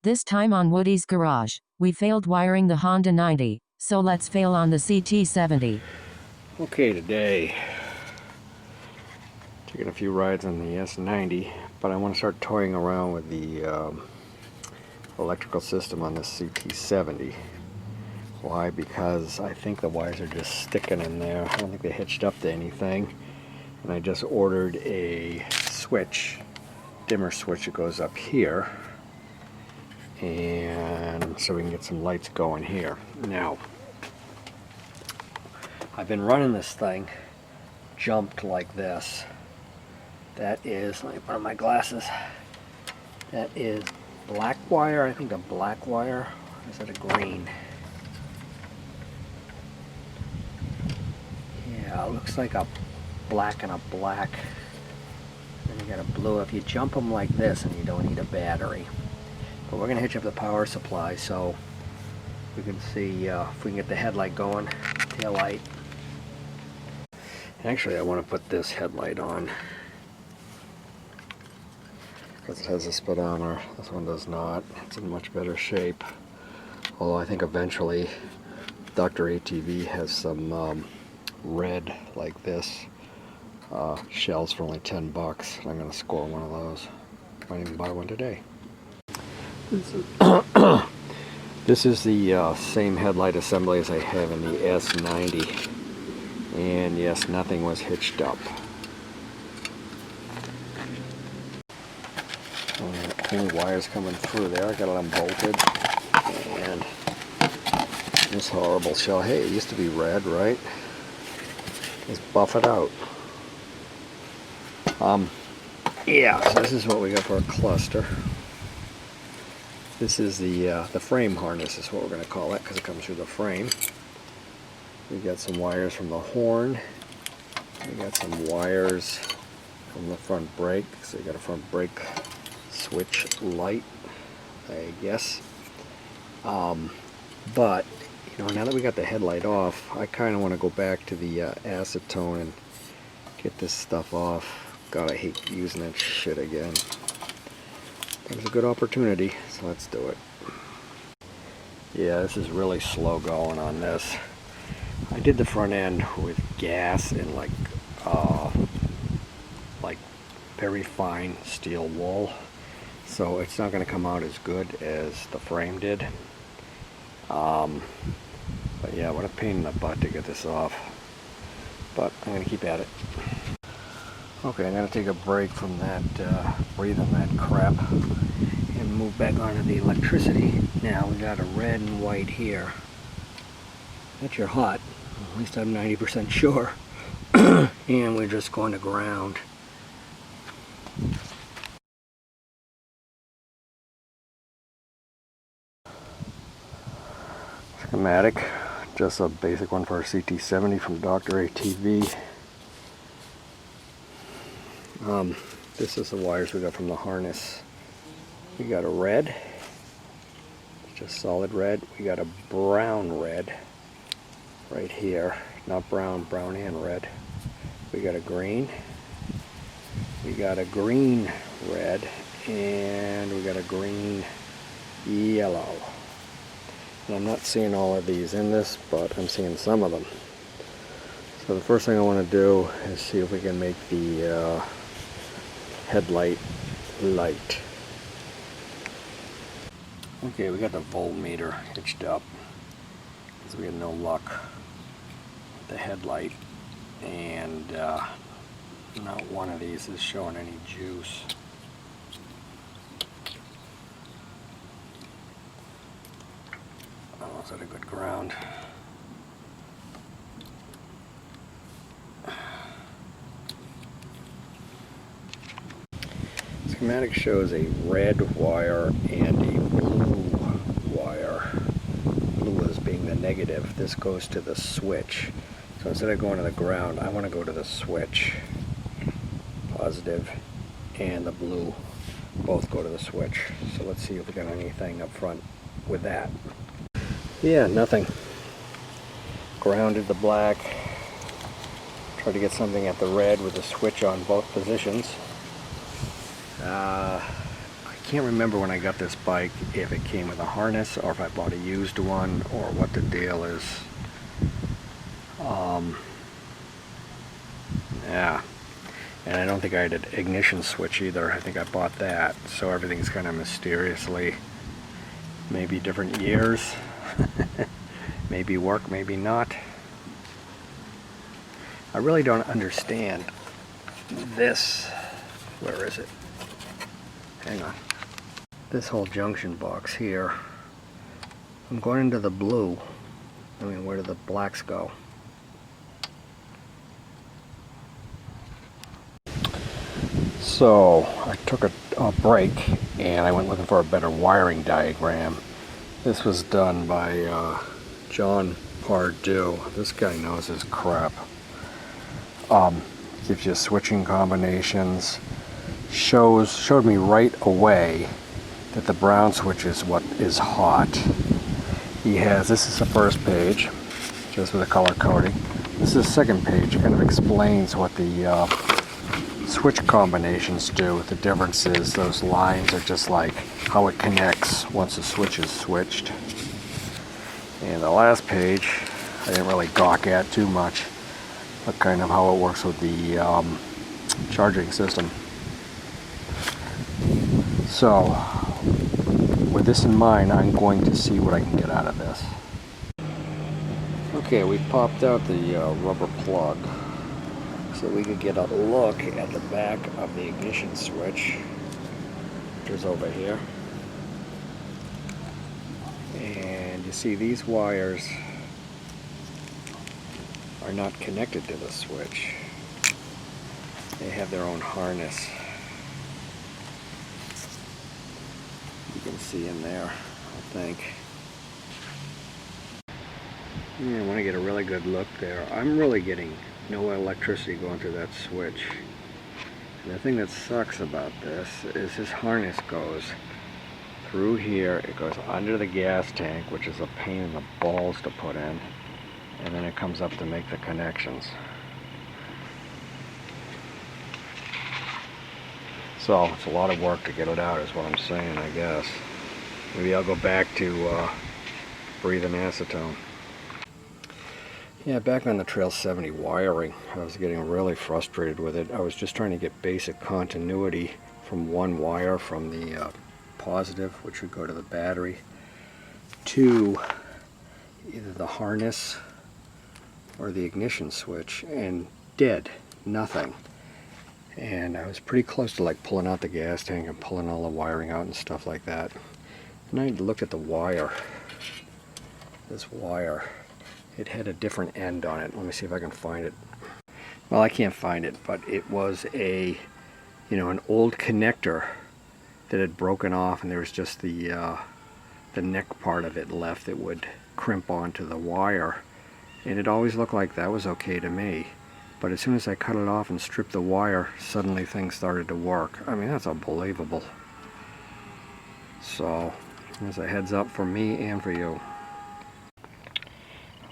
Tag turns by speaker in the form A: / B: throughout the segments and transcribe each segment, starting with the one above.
A: This time on Woody's Garage, we failed wiring the Honda 90, so let's fail on the CT70.
B: Okay, today, taking a few rides on the S90, but I want to start toying around with the electrical system on the CT70. Why? Because I think the wires are just sticking in there. I don't think they hitched up to anything. And I just ordered a switch, dimmer switch that goes up here, and so we can get some lights going here. Now, I've been running this thing jumped like this. That is, let me put on my glasses. That is black wire, I think a black wire, or is it a green? Yeah, it looks like a black and a black. Then you got a blue. If you jump them like this, and you don't need a battery. But we're going to hitch up the power supply so we can see if we can get the headlight going, tail light. Actually, I want to put this headlight on because it has a speedometer. This one does not. It's in much better shape. Although I think eventually Dr. ATV has some red like this shells for only 10 bucks. I'm going to score one of those. Might even buy one today. This is the same headlight assembly as I have in the S90. And yes, nothing was hitched up. Any wires coming through there. I got it unbolted. And this horrible shell. Hey, it used to be red, right? Let's buff it out. Yeah, so this is what we got for a cluster. This is the frame harness is what we're going to call it because it comes through the frame. We got some wires from the horn. We got some wires from the front brake. So we got a front brake switch light, I guess. But you know, now that we got the headlight off, I kind of want to go back to the acetone and get this stuff off. God, I hate using that shit again. It was a good opportunity, so let's do it. Yeah, this is really slow going on this. I did the front end with gas and like very fine steel wool, so it's not going to come out as good as the frame did. But yeah, what a pain in the butt to get this off. But I'm going to keep at it. Okay, I'm going to take a break from that breathing that crap and move back onto the electricity. Now we got a red and white here. That's your hot. At least I'm 90% sure. And we're just going to ground. Schematic. Just a basic one for our CT70 from Dr. ATV. This is the wires we got from the harness. We got a red, just solid red. We got a brown red right here, not brown, brown and red. We got a green, we got a green red, and we got a green yellow. And I'm not seeing all of these in this, but I'm seeing some of them. So the first thing I want to do is see if we can make the headlight light. Okay, we got the voltmeter hitched up because we had no luck with the headlight, and not one of these is showing any juice. Oh, is that a good ground? Schematic shows a red wire and a blue wire. Blue is being the negative. This goes to the switch. So instead of going to the ground, I want to go to the switch. Positive and the blue both go to the switch. So let's see if we got anything up front with that. Yeah, nothing. Grounded the black. Tried to get something at the red with the switch on both positions. I can't remember when I got this bike if it came with a harness or if I bought a used one or what the deal is. Yeah, and I don't think I had an ignition switch either. I think I bought that, so everything's kind of mysteriously, maybe different years, maybe work, maybe not. I really don't understand this. Where is it? Hang on. This whole junction box here. I'm going into the blue. I mean, where do the blacks go? So I took a break and I went looking for a better wiring diagram. This was done by John Pardue. This guy knows his crap. Gives you switching combinations. Showed me right away that the brown switch is what is hot. This is the first page, just with the color coding. This is the second page. It kind of explains what the switch combinations do. The difference is those lines are just like how it connects once the switch is switched. And the last page, I didn't really gawk at too much, but kind of how it works with the charging system. So, with this in mind, I'm going to see what I can get out of this. Okay, we popped out the rubber plug so we could get a look at the back of the ignition switch, which is over here. And you see these wires are not connected to the switch. They have their own harness. You can see in there, I think. I want to get a really good look there. I'm really getting no electricity going through that switch. And the thing that sucks about this is this harness goes through here. It goes under the gas tank, which is a pain in the balls to put in. And then it comes up to make the connections. So it's a lot of work to get it out is what I'm saying, I guess. Maybe I'll go back to breathing acetone. Yeah, back on the Trail 70 wiring, I was getting really frustrated with it. I was just trying to get basic continuity from one wire from the positive, which would go to the battery, to either the harness or the ignition switch, and nothing. And I was pretty close to like pulling out the gas tank and pulling all the wiring out and stuff like that. And I looked at the wire. This wire, it had a different end on it. Let me see if I can find it. Well, I can't find it, but it was an old connector that had broken off, and there was just the neck part of it left that would crimp onto the wire. And it always looked like that was okay to me. But as soon as I cut it off and stripped the wire, suddenly things started to work. I mean, that's unbelievable. So, there's a heads up for me and for you.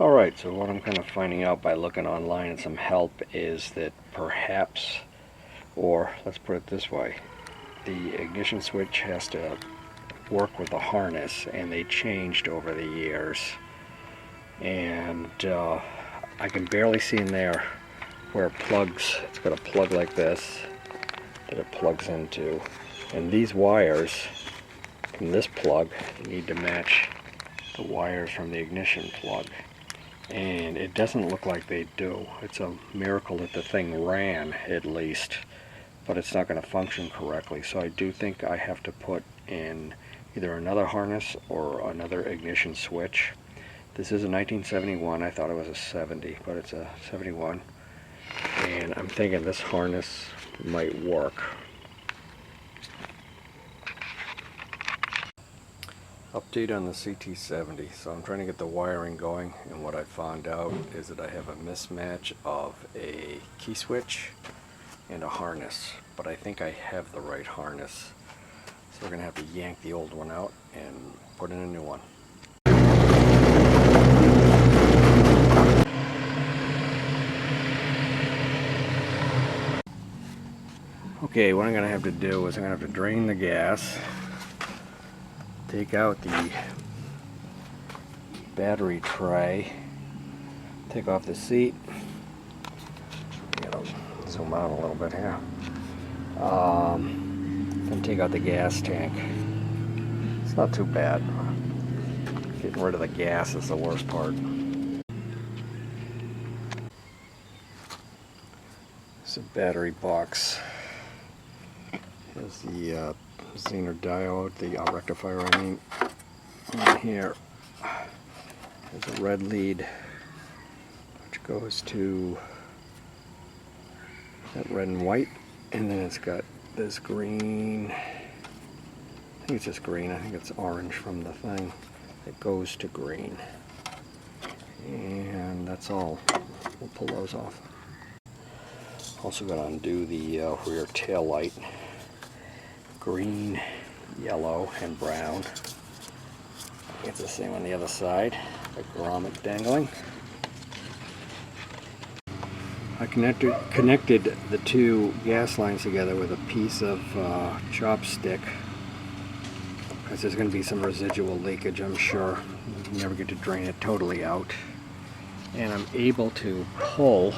B: Alright, so what I'm kind of finding out by looking online and some help is that perhaps, or let's put it this way, the ignition switch has to work with the harness, and they changed over the years. And I can barely see in there where it plugs. It's got a plug like this that it plugs into, and these wires from this plug need to match the wires from the ignition plug, and it doesn't look like they do. It's a miracle that the thing ran, at least, but it's not going to function correctly. So I do think I have to put in either another harness or another ignition switch. This is a 1971. I thought it was a 70, but it's a 71. And I'm thinking this harness might work. Update on the CT70. So I'm trying to get the wiring going, and what I found out is that I have a mismatch of a key switch and a harness, but I think I have the right harness. So we're going to have to yank the old one out and put in a new one. Okay, what I'm going to have to do is I'm going to have to drain the gas, take out the battery tray, take off the seat. Zoom out a little bit here. Then take out the gas tank. It's not too bad. Getting rid of the gas is the worst part. It's a battery box. Here's the Zener diode, the rectifier I mean. And here, there's a red lead which goes to that red and white, and then it's got this green. I think it's just green. I think it's orange from the thing. It goes to green, and that's all. We'll pull those off. Also got to undo the rear tail light. Green, yellow, and brown. It's the same on the other side. The grommet dangling. I connected the two gas lines together with a piece of chopstick, because there's going to be some residual leakage, I'm sure. You never get to drain it totally out. And I'm able to pull,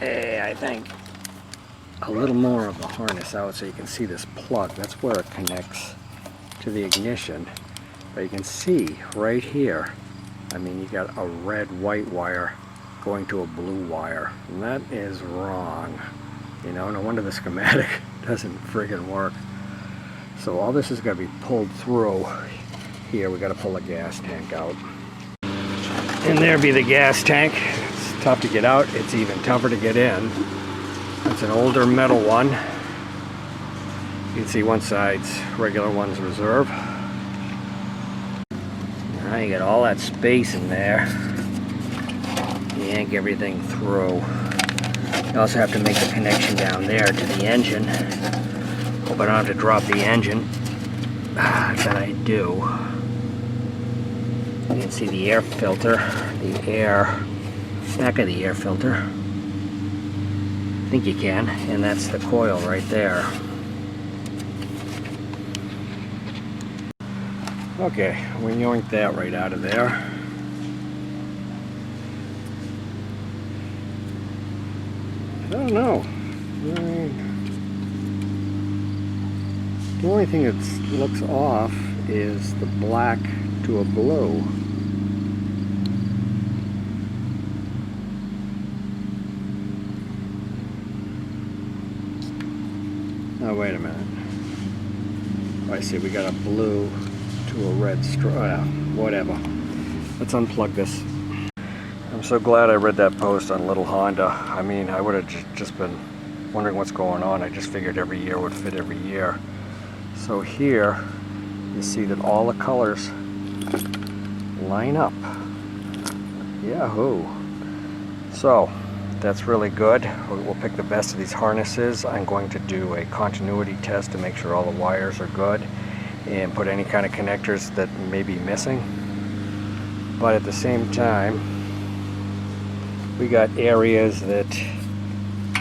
B: I think, a little more of the harness out so you can see this plug. That's where it connects to the ignition. But you can see right here, I mean, you got a red-white wire going to a blue wire, and that is wrong. You know, no wonder the schematic doesn't friggin' work. So all this is going to be pulled through here. We got to pull the gas tank out, and there be the gas tank. It's tough to get out. It's even tougher to get in. It's an older metal one. You can see one side's regular, one's reserve. Now you got all that space in there. Yank everything through. You also have to make the connection down there to the engine. Hope I don't have to drop the engine. That I do. You can see the air filter, the air, back of the air filter. I think you can, and that's the coil right there. Okay, we yoinked that right out of there. I don't know. The only thing that looks off is the black to a blue. Oh, wait a minute. I see, we got a blue to a red stripe. Whatever. Let's unplug this. I'm so glad I read that post on Little Honda. I mean, I would have just been wondering what's going on. I just figured every year would fit every year. So here, you see that all the colors line up. Yahoo! So, that's really good. We'll pick the best of these harnesses. I'm going to do a continuity test to make sure all the wires are good and put any kind of connectors that may be missing. But at the same time, we got areas that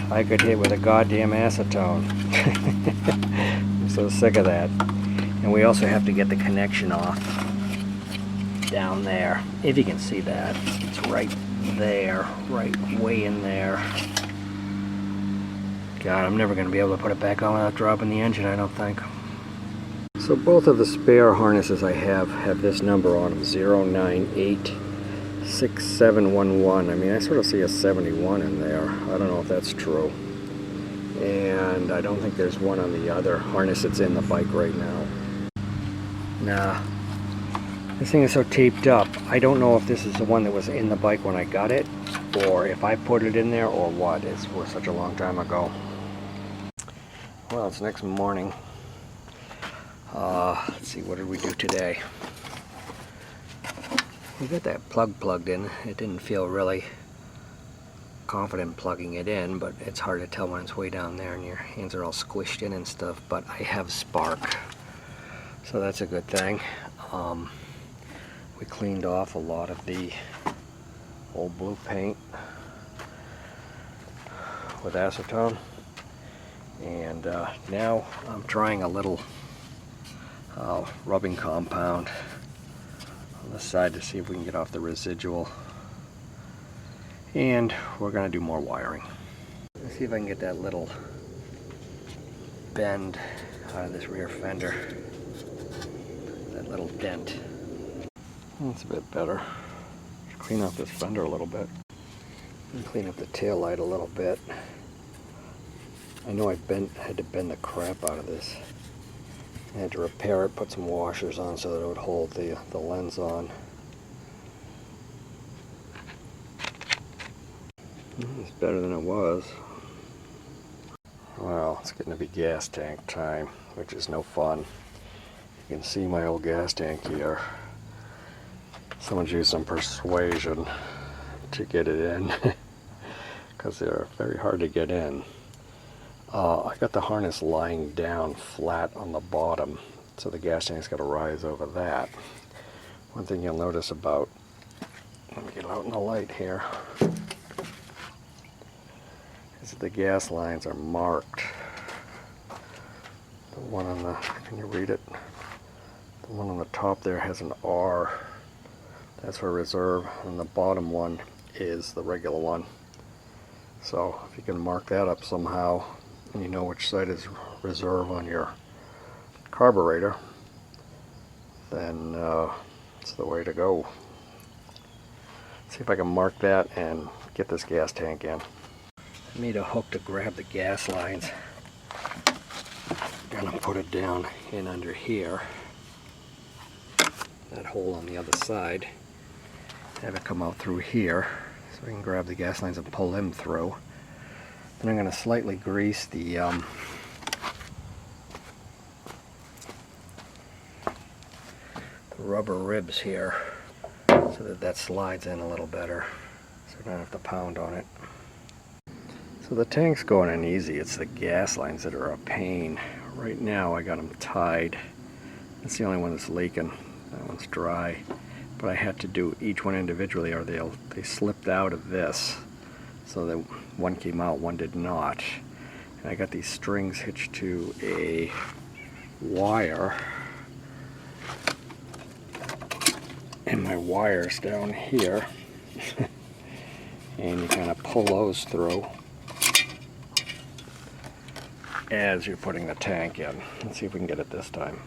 B: I could hit with a goddamn acetone. I'm so sick of that. And we also have to get the connection off down there. If you can see that, it's right there, right way in there. God, I'm never going to be able to put it back on without dropping the engine, I don't think. So both of the spare harnesses I have this number on them, 0986711. I mean, I sort of see a 71 in there. I don't know if that's true. And I don't think there's one on the other harness that's in the bike right now. Nah. This thing is so taped up. I don't know if this is the one that was in the bike when I got it, or if I put it in there, or what. It was such a long time ago. Well, it's next morning. Let's see, what did we do today? We got that plug plugged in. It didn't feel really confident plugging it in, but it's hard to tell when it's way down there and your hands are all squished in and stuff. But I have spark, so that's a good thing. We cleaned off a lot of the old blue paint with acetone, and now I'm trying a little rubbing compound on the side to see if we can get off the residual. And we're going to do more wiring. Let's see if I can get that little bend out of this rear fender. That little dent. That's a bit better. Should clean up this fender a little bit. And clean up the tail light a little bit. I know I had to bend the crap out of this. I had to repair it, put some washers on so that it would hold the lens on. It's better than it was. Well, it's getting to be gas tank time, which is no fun. You can see my old gas tank here. Someone's used some persuasion to get it in because they're very hard to get in. I got the harness lying down flat on the bottom, so the gas tank's got to rise over that. One thing you'll notice about, let me get out in the light here, is that the gas lines are marked. The one on the, can you read it? The one on the top there has an R. That's for reserve, and the bottom one is the regular one. So if you can mark that up somehow, and you know which side is reserve on your carburetor, then it's the way to go. See if I can mark that and get this gas tank in. I made a hook to grab the gas lines. I'm gonna put it down in under here, that hole on the other side, have it come out through here so we can grab the gas lines and pull them through. Then I'm going to slightly grease the rubber ribs here so that that slides in a little better, so I don't have to pound on it. So the tank's going in easy. It's the gas lines that are a pain. Right now I got them tied. That's the only one that's leaking. That one's dry. But I had to do each one individually or they slipped out of this. So that one came out, one did not. And I got these strings hitched to a wire. And my wire's down here. And you kind of pull those through as you're putting the tank in. Let's see if we can get it this time.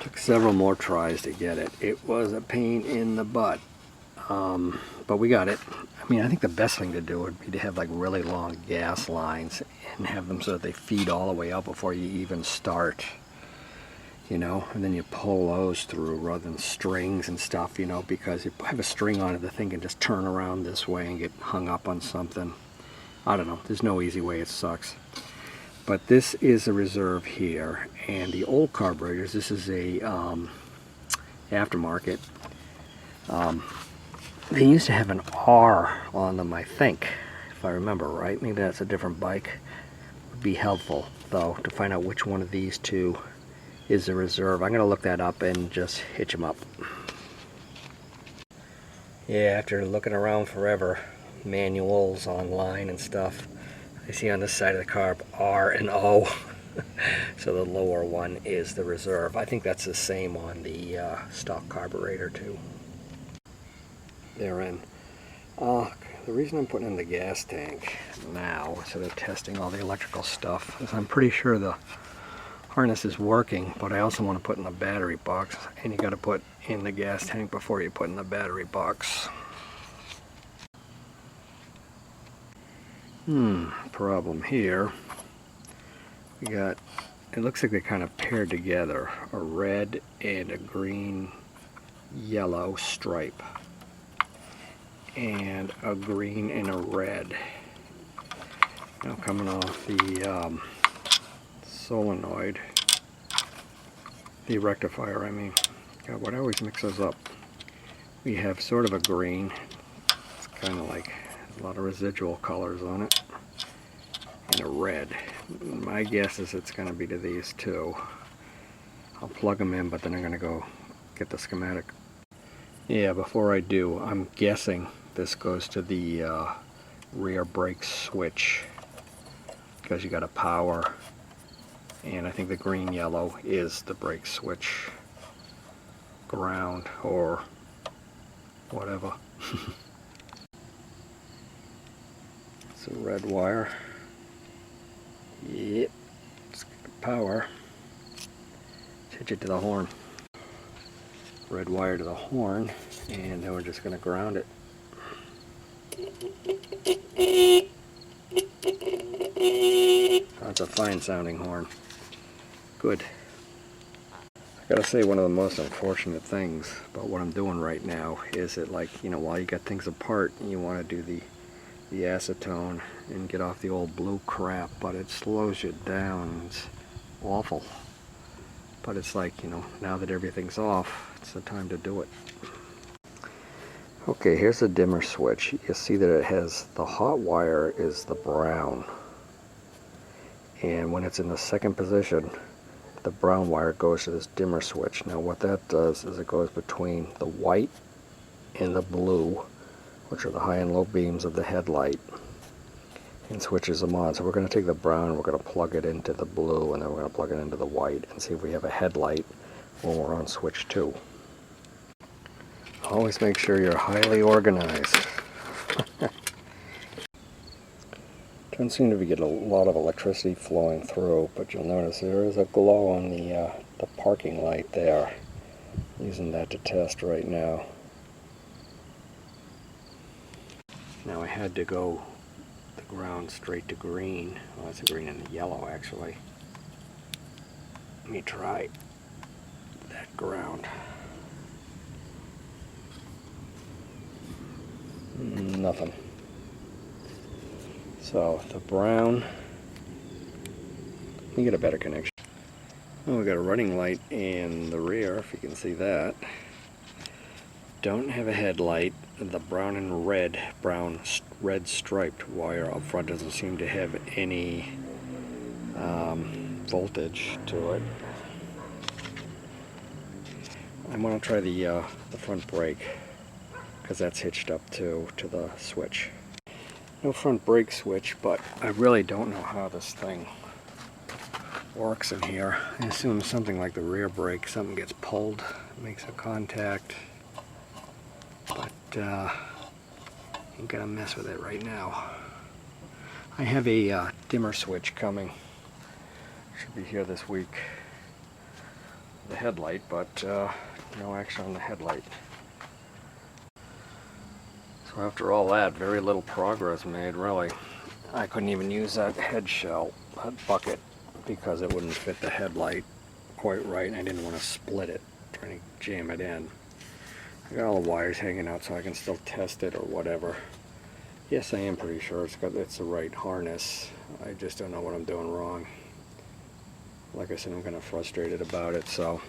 B: Took several more tries to get it. It was a pain in the butt. But we got it. I mean, I think the best thing to do would be to have like really long gas lines and have them so that they feed all the way out before you even start, you know, and then you pull those through rather than strings and stuff, you know, because you have a string on it, the thing can just turn around this way and get hung up on something. I don't know, there's no easy way, it sucks. But this is a reserve here, and the old carburetors, this is a aftermarket. They used to have an R on them, I think, if I remember right. Maybe that's a different bike. Would be helpful, though, to find out which one of these two is the reserve. I'm going to look that up and just hitch them up. Yeah, after looking around forever, manuals online and stuff, I see on this side of the carb R and O. So the lower one is the reserve. I think that's the same on the stock carburetor too. They're in. The reason I'm putting in the gas tank now instead of testing all the electrical stuff is I'm pretty sure the harness is working, but I also want to put in the battery box, and you got to put in the gas tank before you put in the battery box. Problem here. We got, it looks like they kind of paired together, a red and a green yellow stripe and a green and a red. Now coming off the solenoid, the rectifier, I mean. God, what I always mix those up. We have sort of a green, it's kind of like a lot of residual colors on it, and a red. My guess is it's going to be to these two. I'll plug them in, but then I'm going to go get the schematic. Yeah, before I do, I'm guessing this goes to the rear brake switch, because you got to power And I think the green yellow is the brake switch ground or whatever. It's a red wire. Yep, it's got power. Hitch it to the horn. Red wire to the horn, and then we're just going to ground it. That's a fine sounding horn. Good. I gotta say, one of the most unfortunate things about what I'm doing right now is that, like, you know, while you got things apart, you want to do the acetone and get off the old blue crap, but it slows you down. It's awful. But it's like, you know, now that everything's off, it's the time to do it. Okay, here's the dimmer switch. You see that it has, the hot wire is the brown. And when it's in the second position, the brown wire goes to this dimmer switch. Now what that does is it goes between the white and the blue, which are the high and low beams of the headlight, and switches them on. So we're going to take the brown and we're going to plug it into the blue, and then we're going to plug it into the white and see if we have a headlight when we're on switch 2. Always make sure you're highly organized. Doesn't seem to be getting a lot of electricity flowing through, but you'll notice there is a glow on the parking light there. I'm using that to test right now. Now I had to go the ground straight to green. Well, that's a green and a yellow actually. Let me try that ground. Nothing. So the brown, let me get a better connection. Oh, we got a running light in the rear, if you can see that. Don't have a headlight. The brown and red, red striped wire up front doesn't seem to have any voltage to it. I'm going to try the front brake, because that's hitched up to the switch. No front brake switch, but I really don't know how this thing works in here. I assume something like the rear brake, something gets pulled, makes a contact, but ain't gonna mess with it right now. I have a dimmer switch coming. Should be here this week. The headlight, but no action on the headlight. So after all that, very little progress made, really. I couldn't even use that head shell, that bucket, because it wouldn't fit the headlight quite right, and I didn't want to split it, trying to jam it in. I got all the wires hanging out so I can still test it or whatever. Yes, I am pretty sure it's the right harness. I just don't know what I'm doing wrong. Like I said, I'm kind of frustrated about it, so